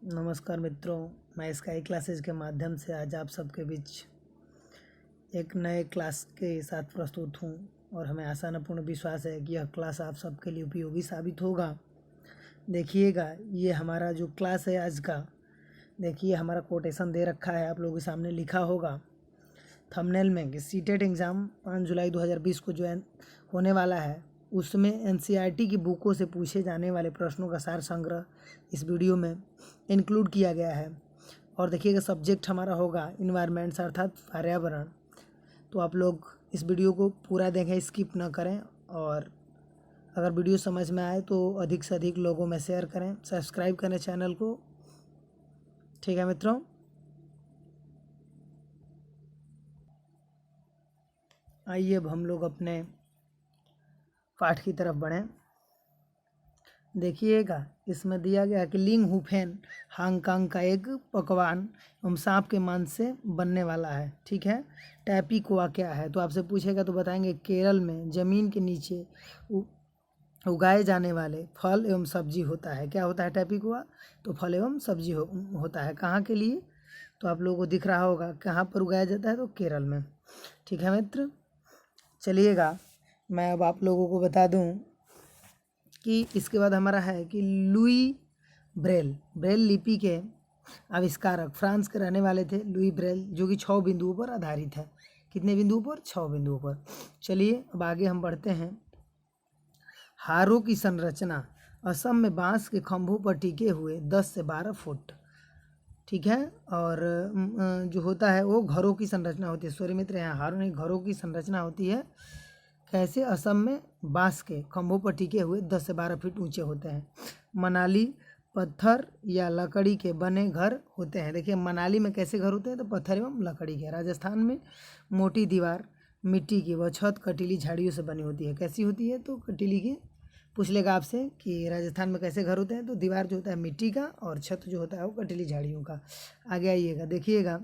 नमस्कार मित्रों, मैं स्काई क्लासेज के माध्यम से आज आप सबके बीच एक नए क्लास के साथ प्रस्तुत हूँ और हमें आसानपूर्ण विश्वास है कि यह क्लास आप सबके लिए उपयोगी साबित होगा। देखिएगा, ये हमारा जो क्लास है आज का, देखिए हमारा कोटेशन दे रखा है, आप लोगों के सामने लिखा होगा थंबनेल में कि सीटेट एग्ज़ाम 5 जुलाई 2020 को जो होने वाला है उसमें एनसीईआरटी की बुकों से पूछे जाने वाले प्रश्नों का सार संग्रह इस वीडियो में इंक्लूड किया गया है। और देखिएगा, सब्जेक्ट हमारा होगा इन्वायरमेंट्स अर्थात पर्यावरण। तो आप लोग इस वीडियो को पूरा देखें, स्किप ना करें, और अगर वीडियो समझ में आए तो अधिक से अधिक लोगों में शेयर करें, सब्सक्राइब करें चैनल को। ठीक है मित्रों, आइए अब हम लोग अपने पाठ की तरफ बढ़ें। देखिएगा, इसमें दिया गया है कि लिंग हुफेन हांगकांग का एक पकवान एवं सांप के मांस से बनने वाला है। ठीक है, टैपिकोआ क्या है तो आपसे पूछेगा तो बताएंगे केरल में ज़मीन के नीचे उगाए जाने वाले फल एवं सब्जी होता है। क्या होता है टैपिकोआ? तो फल एवं सब्जी होता है। कहाँ के लिए? तो आप लोगों को दिख रहा होगा कहाँ पर उगाया जाता है, तो केरल में। ठीक है मित्र, चलिएगा मैं अब आप लोगों को बता दूं कि इसके बाद हमारा है कि लुई ब्रेल लिपि के आविष्कारक फ्रांस के रहने वाले थे लुई ब्रेल, जो कि 6 बिंदुओं पर आधारित है। कितने बिंदुओं पर? 6 बिंदुओं पर। चलिए अब आगे हम बढ़ते हैं। हारों की संरचना असम में बांस के खंभों पर टिके हुए 10 से 12 फुट। ठीक है, और जो होता है वो घरों की संरचना होती है। सॉरी मित्र, यहाँ हारों नहीं, घरों की संरचना होती है। कैसे? असम में बांस के खंभों पर टिके हुए 10 से 12 फीट ऊंचे होते हैं। मनाली पत्थर या लकड़ी के बने घर होते हैं। देखिए मनाली में कैसे घर होते हैं, तो पत्थर एवं लकड़ी के। राजस्थान में मोटी दीवार मिट्टी की व छत कटीली झाड़ियों से बनी होती है। कैसी होती है? तो कटीली की। पूछ लेगा आपसे कि राजस्थान में कैसे घर होते हैं, तो दीवार जो होता है मिट्टी का और छत जो होता है वो कटीली झाड़ियों का। आगे आइएगा, देखिएगा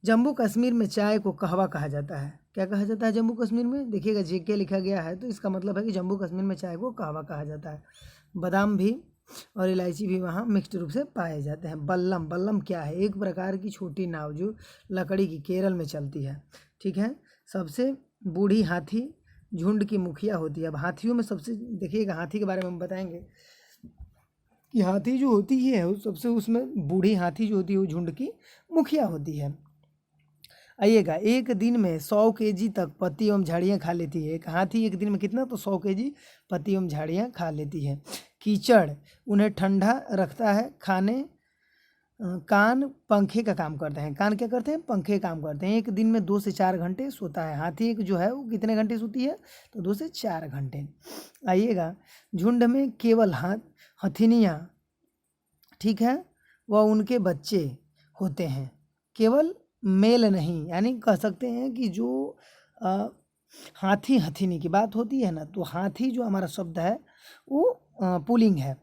जम्मू कश्मीर में चाय को कहवा कहा जाता है। क्या कहा जाता है जम्मू कश्मीर में? देखिएगा जेके लिखा गया है, तो इसका मतलब है कि जम्मू कश्मीर में चाय को कहवा कहा जाता है। बादाम भी और इलायची भी वहाँ मिक्स्ड रूप से पाए जाते हैं। बल्लम क्या है? एक प्रकार की छोटी नाव जो लकड़ी की केरल में चलती है। ठीक है, सबसे बूढ़ी हाथी झुंड की मुखिया होती है। अब हाथियों में सबसे, देखिएगा हाथी के बारे में हम बताएंगे कि हाथी जो होती है सबसे, उसमें बूढ़ी हाथी जो होती है वो झुंड की मुखिया होती है। आइएगा, एक दिन में 100 केजी तक पत्ती एवं झाड़ियाँ खा लेती है। एक हाथी एक दिन में कितना? तो 100 केजी पत्ती एवं झाड़ियाँ खा लेती है। कीचड़ उन्हें ठंडा रखता है। कान पंखे का काम करते हैं। कान क्या करते हैं? पंखे काम करते हैं। एक दिन में 2 से 4 घंटे सोता है। हाथी एक जो है वो कितने घंटे सोती है? तो 2 से 4 घंटे। आइएगा, झुंड में केवल हथिनियाँ, ठीक है, वह उनके बच्चे होते हैं, केवल मेल नहीं। यानी कह सकते हैं कि जो हाथी हथिनी की बात होती है ना, तो हाथी जो हमारा शब्द है वो पुलिंग है।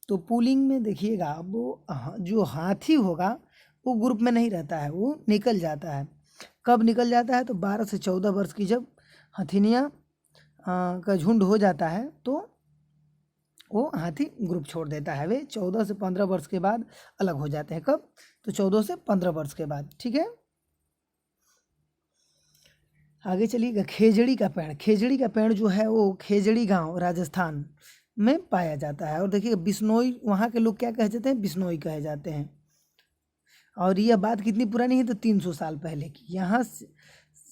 तो पुलिंग में देखिएगा, वो जो हाथी होगा वो ग्रुप में नहीं रहता है, वो निकल जाता है। कब निकल जाता है? तो 12 से 14 वर्ष की जब हथिनियाँ का झुंड हो जाता है तो वो हाथी ग्रुप छोड़ देता है। वे 14 से 15 वर्ष के बाद अलग हो जाते हैं। कब? तो 14 से 15 वर्ष के बाद। ठीक है, आगे चलिएगा। खेजड़ी का पेड़, खेजड़ी का पेड़ जो है वो खेजड़ी गांव राजस्थान में पाया जाता है। और देखिए बिश्नोई, वहाँ के लोग क्या कहे जाते हैं? बिश्नोई कहे जाते हैं। और यह बात कितनी पुरानी है? तो 300 साल पहले की। यहाँ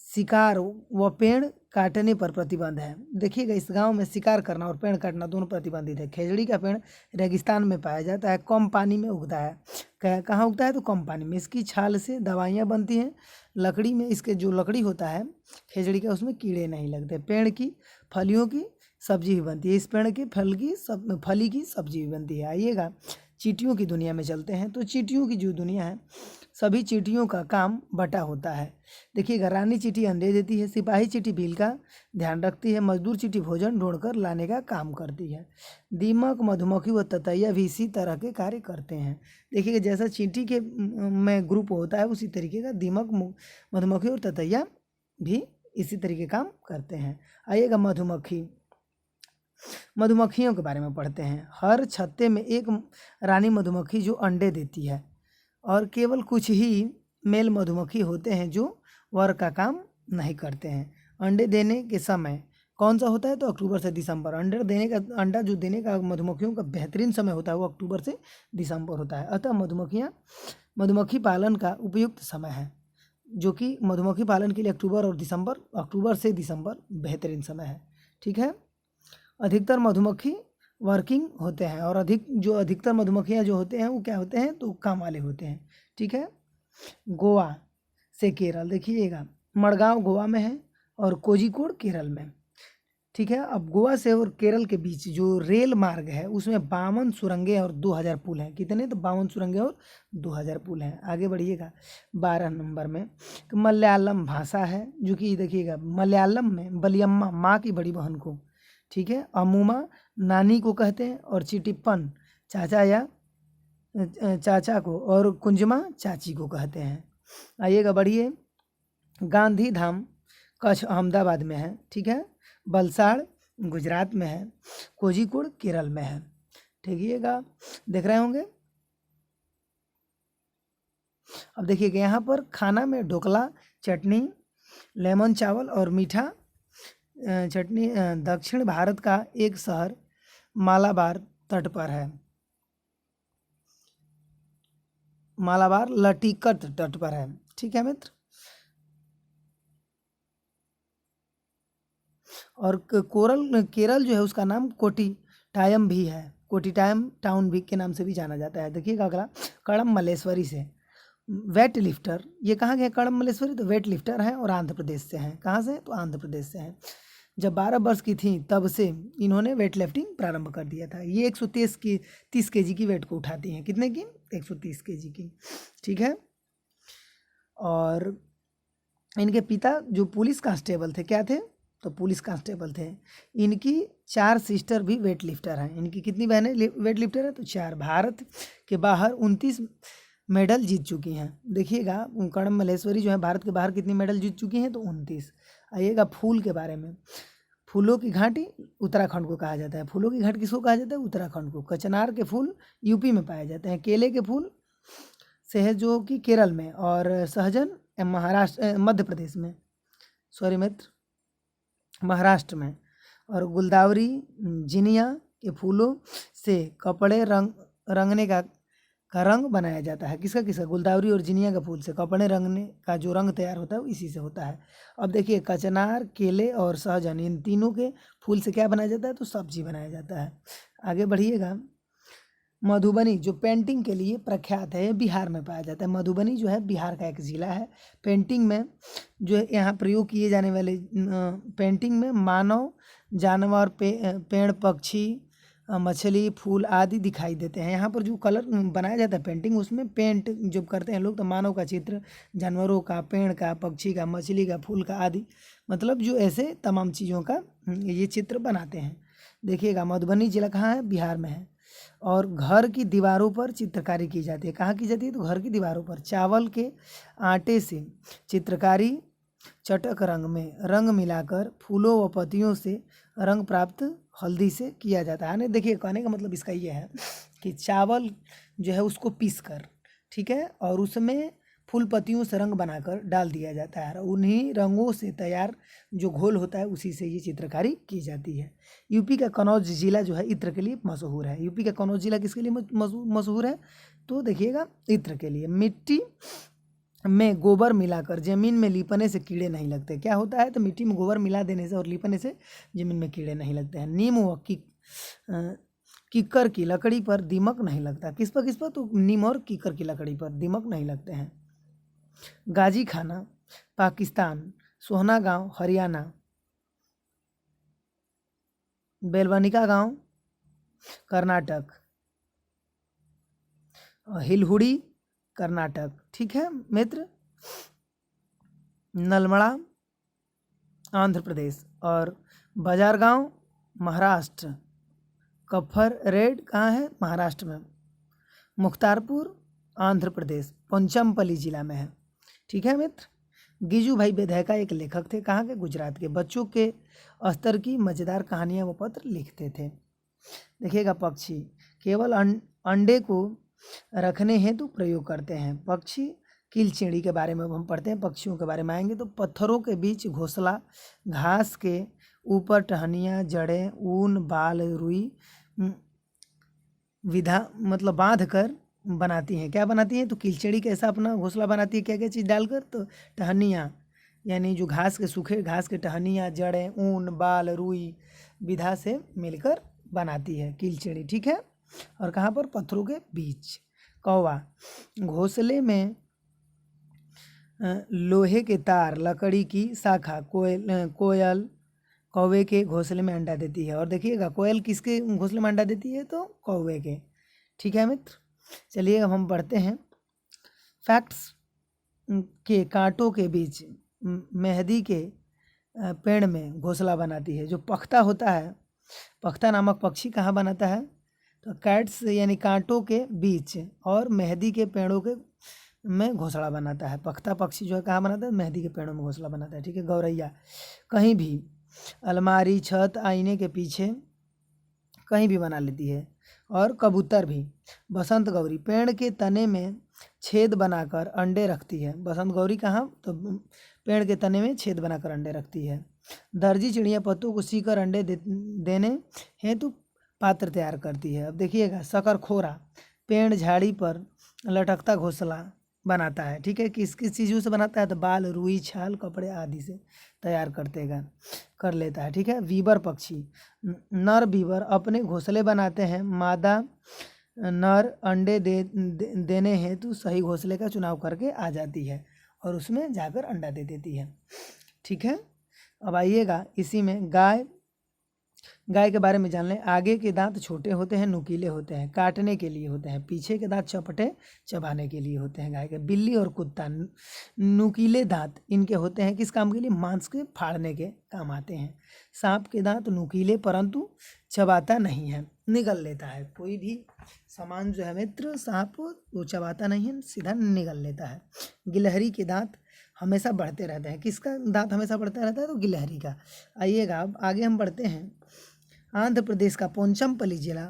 शिकार व पेड़ काटने पर प्रतिबंध है। देखिएगा, इस गांव में शिकार करना और पेड़ काटना दोनों प्रतिबंधित है। खेजड़ी का पेड़ रेगिस्तान में पाया जाता है, कम पानी में उगता है। कहाँ उगता है? तो कम पानी में। इसकी छाल से दवाइयाँ बनती हैं। लकड़ी में, इसके जो लकड़ी होता है खेजड़ी का, उसमें कीड़े नहीं लगते। पेड़ की फलियों की सब्जी भी बनती है। इस पेड़ के फली की सब्जी भी बनती है। आइएगा, चींटियों की दुनिया में चलते हैं। तो चींटियों की जो दुनिया है, सभी चींटियों का काम बटा होता है। देखिएगा, रानी चींटी अंडे देती है, सिपाही चींटी बिल का ध्यान रखती है, मजदूर चींटी भोजन ढूंढकर लाने का काम करती है। दीमक, मधुमक्खी व ततैया भी इसी तरह के कार्य करते हैं। देखिएगा, जैसा चींटी के में ग्रुप होता है उसी तरीके का दीमक, मधुमक्खी और ततैया भी इसी तरीके काम करते हैं। आइएगा, मधुमक्खी मधुमक्खियों के बारे में पढ़ते हैं। हर छत्ते में एक रानी मधुमक्खी जो अंडे देती है और केवल कुछ ही मेल मधुमक्खी होते हैं जो वर्क का काम नहीं करते हैं। अंडे देने के समय कौन सा होता है? तो अक्टूबर से दिसंबर। अंडा जो देने का मधुमक्खियों का बेहतरीन समय होता है वो अक्टूबर से दिसंबर होता है। अतः मधुमक्खी पालन का उपयुक्त समय है, जो कि मधुमक्खी पालन के लिए अक्टूबर से दिसंबर बेहतरीन समय है। ठीक है। अधिकतर मधुमक्खी वर्किंग होते हैं और अधिकतर मधुमक्खियाँ जो होते हैं वो क्या होते हैं? तो काम वाले होते हैं। ठीक है। गोवा से केरल देखिएगा, मडगांव गोवा में है और कोझिकोड केरल में। ठीक है। अब गोवा से और केरल के बीच जो रेल मार्ग है उसमें 52 सुरंगें और 2000 पुल हैं। कितने? तो 52 सुरंगें और 2000 पुल हैं। आगे बढ़िएगा 12 नंबर में मलयालम भाषा है, जो कि देखिएगा मलयालम में बलियम्मा माँ की बड़ी बहन को, ठीक है, अमूमा नानी को कहते हैं और चिटिप्पन चाचा या चाचा को और कुंजमा चाची को कहते हैं। आइएगा बढ़िए, गांधी धाम कच्छ अहमदाबाद में है। ठीक है। वलसाड़ गुजरात में है। कोझिकोड केरल में है। ठीकएगा, देख रहे होंगे। अब देखिएगा यहाँ पर खाना में ढोकला, चटनी, लेमन चावल और मीठा चटनी। दक्षिण भारत का एक शहर मालाबार तट पर है। मालाबार लटीकट तट पर है। ठीक है मित्र। और केरल जो है उसका नाम कोटिटायम भी है। कोटिटायम टाउन भी के नाम से भी जाना जाता है। देखिएगा अगला, कड़म मल्लेश्वरी से वेट लिफ्टर। ये कहाँ के हैं कड़म मल्लेश्वरी? तो वेट लिफ्टर हैं और आंध्र प्रदेश से हैं। कहाँ से? तो आंध्र प्रदेश से हैं। जब 12 वर्ष की थी तब से इन्होंने वेट लिफ्टिंग प्रारंभ कर दिया था। ये 130 kg की वेट को उठाती हैं। कितने की? 130 kg की। ठीक है। और इनके पिता जो पुलिस कांस्टेबल थे, क्या थे? तो पुलिस कांस्टेबल थे। इनकी 4 सिस्टर भी वेट लिफ्टर हैं। इनकी कितनी बहनें वेट लिफ्टर है? तो 4। भारत के बाहर 29 मेडल जीत चुकी हैं। देखिएगा कड़म मल्लेश्वरी जो है भारत के बाहर कितनी मेडल जीत चुकी हैं? तो 29। आइएगा फूल के बारे में। फूलों की घाटी उत्तराखंड को कहा जाता है। फूलों की घाटी किसको कहा जाता है? उत्तराखंड को। कचनार के फूल यूपी में पाए जाते हैं। केले के फूल सहजो की केरल में और सहजन मध्य प्रदेश में, सॉरी मित्र, महाराष्ट्र में। और गुलदावरी जिनिया के फूलों से कपड़े रंगने का रंग बनाया जाता है। किसका? गुलदावरी और जिनिया के फूल से कपड़े रंगने का जो रंग तैयार होता है वो इसी से होता है। अब देखिए कचनार, केले और सहजन, इन तीनों के फूल से क्या बनाया जाता है? तो सब्जी बनाया जाता है। आगे बढ़िएगा, मधुबनी जो पेंटिंग के लिए प्रख्यात है, बिहार में पाया जाता है। मधुबनी जो है बिहार का एक ज़िला है। पेंटिंग में जो यहाँ प्रयोग किए जाने वाले पेंटिंग में मानव, जानवर, पेड़, पक्षी, मछली, फूल आदि दिखाई देते हैं। यहाँ पर जो कलर बनाया जाता है पेंटिंग, उसमें पेंट जब करते हैं लोग तो मानव का चित्र, जानवरों का, पेड़ का, पक्षी का, मछली का, फूल का आदि, मतलब जो ऐसे तमाम चीज़ों का ये चित्र बनाते हैं। देखिएगा मधुबनी जिला कहाँ है? बिहार में है। और घर की दीवारों पर चित्रकारी की जाती है। कहाँ की जाती है? तो घर की दीवारों पर। चावल के आटे से चित्रकारी, चटक रंग में रंग मिलाकर फूलों व पत्तियों से रंग प्राप्त हल्दी से किया जाता है। ना देखिए कहने का मतलब इसका ये है कि चावल जो है उसको पीस कर, ठीक है, और उसमें फूल पत्तियों से रंग बनाकर डाल दिया जाता है। उन्हीं रंगों से तैयार जो घोल होता है उसी से ये चित्रकारी की जाती है। यूपी का कन्नौज जिला जो है इत्र के लिए मशहूर है। यूपी का कन्नौज जिला किसके लिए मशहूर है? तो देखिएगा इत्र के लिए। मिट्टी में गोबर मिलाकर जमीन में लीपने से कीड़े नहीं लगते। क्या होता है? तो मिट्टी में गोबर मिला देने से और लीपने से जमीन में कीड़े नहीं लगते हैं। नीम व कीकर की लकड़ी पर दीमक नहीं लगता। किस पर? तो नीम और कीकर की लकड़ी पर दीमक नहीं लगते हैं। गाजी खाना पाकिस्तान, सोहना गांव हरियाणा, बेलवनिका गांव कर्नाटक, हिलहुड़ी कर्नाटक। ठीक है मित्र। नलमड़ा आंध्र प्रदेश और बाजार गांव महाराष्ट्र। कफर रेड कहाँ है? महाराष्ट्र में। मुख्तारपुर आंध्र प्रदेश, पंचमपली जिला में है। ठीक है मित्र। गिजूभाई बेधैका एक लेखक थे, कहाँ के? गुजरात के। बच्चों के स्तर की मज़ेदार कहानियाँ वो पत्र लिखते थे। देखिएगा पक्षी केवल अंडे को रखने हेतु प्रयोग करते हैं। पक्षी किलचिड़ी के बारे में हम पढ़ते हैं, पक्षियों के बारे में आएंगे तो पत्थरों के बीच घोंसला, घास के ऊपर टहनियाँ, जड़ें, ऊन, बाल, रुई विधा मतलब बांध कर बनाती हैं। क्या बनाती हैं? तो किलचड़ी कैसा अपना घोंसला बनाती है, क्या क्या चीज़ डालकर? तो टहनियाँ यानी जो घास के सूखे घास के टहनियाँ, जड़ें, ऊन, बाल, रुई विधा से मिलकर बनाती है किलचड़ी, ठीक है। और कहाँ पर? पत्थरों के बीच। कौवा घोंसले में लोहे के तार, लकड़ी की शाखा, कोयल कौवे के घोंसले में अंडा देती है। और देखिएगा कोयल किसके घोंसले में अंडा देती है? तो कौवे के, ठीक है मित्र। चलिए अब हम पढ़ते हैं फैक्ट्स के कांटों के बीच मेहंदी के पेड़ में घोंसला बनाती है। जो पख्ता होता है, पख्ता नामक पक्षी कहाँ बनाता है? तो कैट्स यानी कांटों के बीच और मेहंदी के पेड़ों के में घोंसला बनाता है। पख्ता पक्षी जो है कहाँ बनाता है? मेहंदी के पेड़ों में घोंसला बनाता है, ठीक है। गौरैया कहीं भी अलमारी, छत, आईने के पीछे कहीं भी बना लेती है। और कबूतर भी। बसंत गौरी पेड़ के तने में छेद बनाकर अंडे रखती है। बसंत गौरी कहाँ? तो पेड़ के तने में छेद बनाकर अंडे रखती है। दर्जी चिड़िया पत्तों को सीकर अंडे देने हेतु पात्र तैयार करती है। अब देखिएगा शकरखोरा पेड़ झाड़ी पर लटकता घोंसला बनाता है, ठीक है। किस किस चीज़ों से बनाता है? तो बाल, रुई, छाल, कपड़े आदि से तैयार कर लेता है, ठीक है। वीबर पक्षी नर वीबर अपने घोंसले बनाते हैं। मादा नर अंडे देने हेतु सही घोंसले का चुनाव करके आ जाती है और उसमें जाकर अंडा दे देती है, ठीक है। अब आइएगा इसी में गाय के बारे में जान लें। आगे के दांत छोटे होते हैं, नुकीले होते हैं, काटने के लिए होते हैं। पीछे के दांत चपटे, चबाने के लिए होते हैं गाय के। बिल्ली और कुत्ता नुकीले दांत इनके होते हैं किस काम के लिए? मांस के फाड़ने के काम आते हैं। सांप के दांत नुकीले परंतु चबाता नहीं है, निगल लेता है। कोई भी सामान जो है मित्र सांप वो चबाता नहीं है, सीधा निगल लेता है। गिलहरी के दांत हमेशा बढ़ते रहते हैं। किसका दांत हमेशा बढ़ता रहता है? तो गिलहरी का। आइएगा अब आगे हम बढ़ते हैं। आंध्र प्रदेश का पोंचमपल्ली जिला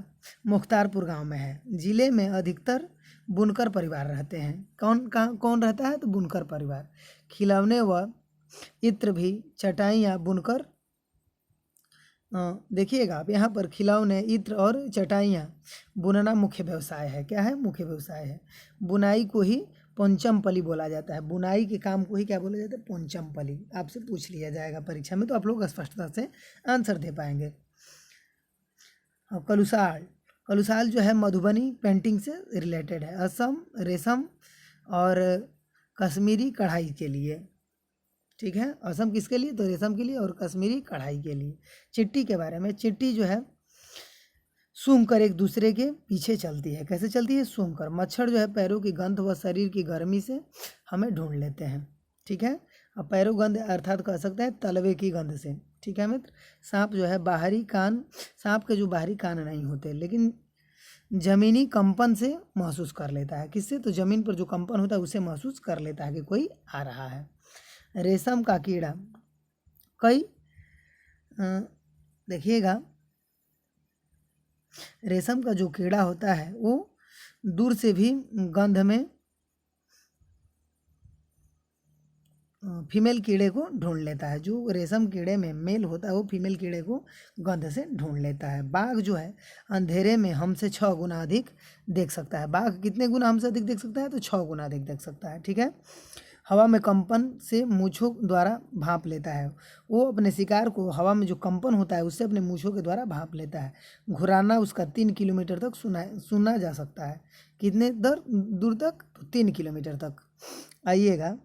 मुख्तारपुर गांव में है। जिले में अधिकतर बुनकर परिवार रहते हैं। कौन रहता है? तो बुनकर परिवार। खिलौने व इत्र भी चटाइयाँ बुनकर देखिएगा आप यहाँ पर खिलौने, इत्र और चटाइयाँ बुनना मुख्य व्यवसाय है। क्या है? मुख्य व्यवसाय है। बुनाई को ही पोंचमपल्ली बोला जाता है। बुनाई के काम को ही क्या बोला जाता है? पोंचमपल्ली। आपसे पूछ लिया जाएगा परीक्षा में तो आप लोग स्पष्टता से आंसर दे पाएंगे। कलुसाल जो है मधुबनी पेंटिंग से रिलेटेड है। असम रेशम और कश्मीरी कढ़ाई के लिए, ठीक है। असम किसके लिए? तो रेशम के लिए और कश्मीरी कढ़ाई के लिए। चिट्टी के बारे में, चिट्टी जो है सूंघ कर एक दूसरे के पीछे चलती है। कैसे चलती है? सूंघ कर। मच्छर जो है पैरों की गंध व शरीर की गर्मी से हमें ढूंढ लेते हैं, ठीक है। अब पैरों गंध अर्थात कह सकते हैं तलवे की गंध से, ठीक है मित्र। सांप जो है बाहरी कान, सांप के जो बाहरी कान नहीं होते लेकिन जमीनी कंपन से महसूस कर लेता है। किससे? तो जमीन पर जो कंपन होता है उसे महसूस कर लेता है कि कोई आ रहा है। रेशम का कीड़ा कई देखिएगा रेशम का जो कीड़ा होता है वो दूर से भी गंध में फीमेल कीड़े को ढूंढ लेता है। जो रेशम कीड़े में मेल होता है वो फीमेल कीड़े को गंध से ढूंढ लेता है। बाघ जो है अंधेरे में हमसे 6 गुना अधिक देख सकता है। बाघ कितने गुना हमसे अधिक देख सकता है? तो 6 गुना अधिक देख सकता है, ठीक है। हवा में कंपन से मूँछों द्वारा भांप लेता है। वो अपने शिकार को हवा में जो कंपन होता है उससे अपने मूँछों के द्वारा भांप लेता है। घुराना उसका 3 किलोमीटर तक सुना जा सकता है। कितने दूर तक? तो 3 किलोमीटर तक। आइएगा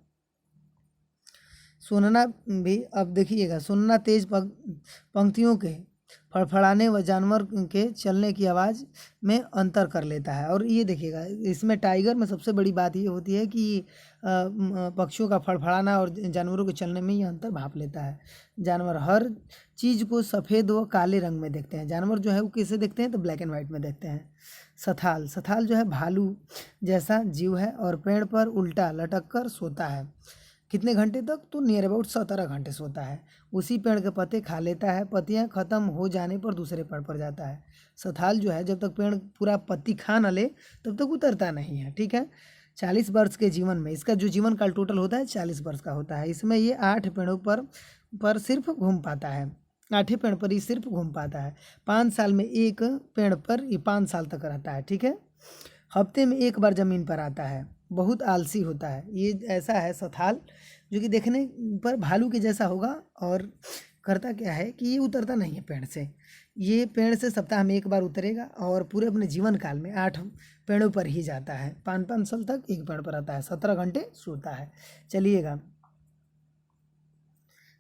सुनना भी, अब देखिएगा सुनना तेज पंक्तियों के फड़फड़ाने व जानवर के चलने की आवाज़ में अंतर कर लेता है। और ये देखिएगा इसमें टाइगर में सबसे बड़ी बात ये होती है कि पक्षियों का फड़फड़ाना और जानवरों के चलने में ये अंतर भाप लेता है। जानवर हर चीज़ को सफ़ेद व काले रंग में देखते हैं। जानवर जो है वो कैसे देखते हैं? तो ब्लैक एंड वाइट में देखते हैं। सथाल जो है भालू जैसा जीव है और पेड़ पर उल्टा लटक कर सोता है। कितने घंटे तक? तो नियर अबाउट 17 घंटे सोता है। उसी पेड़ के पत्ते खा लेता है, पत्तियां खत्म हो जाने पर दूसरे पेड़ पर जाता है। सथाल जो है जब तक पेड़ पूरा पत्ती खा ना ले तब तक उतरता नहीं है, ठीक है। 40 वर्ष के जीवन में इसका जो जीवन काल टोटल होता है 40 वर्ष का होता है। इसमें ये 8 पेड़ों पर सिर्फ घूम पाता है, 8 पेड़ पर ही सिर्फ घूम पाता है। 5 साल में एक पेड़ पर ये 5 साल तक रहता है, ठीक है। हफ्ते में एक बार ज़मीन पर आता है, बहुत आलसी होता है। ये ऐसा है सथाल जो कि देखने पर भालू के जैसा होगा, और करता क्या है कि ये उतरता नहीं है पेड़ से। ये पेड़ से सप्ताह में एक बार उतरेगा और पूरे अपने जीवन काल में 8 पेड़ों पर ही जाता है। 5-5 साल तक एक पेड़ पर आता है, 17 घंटे सोता है। चलिएगा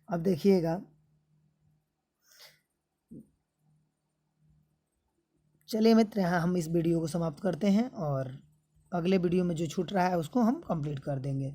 अब देखिएगा, चलिए मित्र, यहाँ हम इस वीडियो को समाप्त करते हैं और अगले वीडियो में जो छूट रहा है उसको हम कंप्लीट कर देंगे।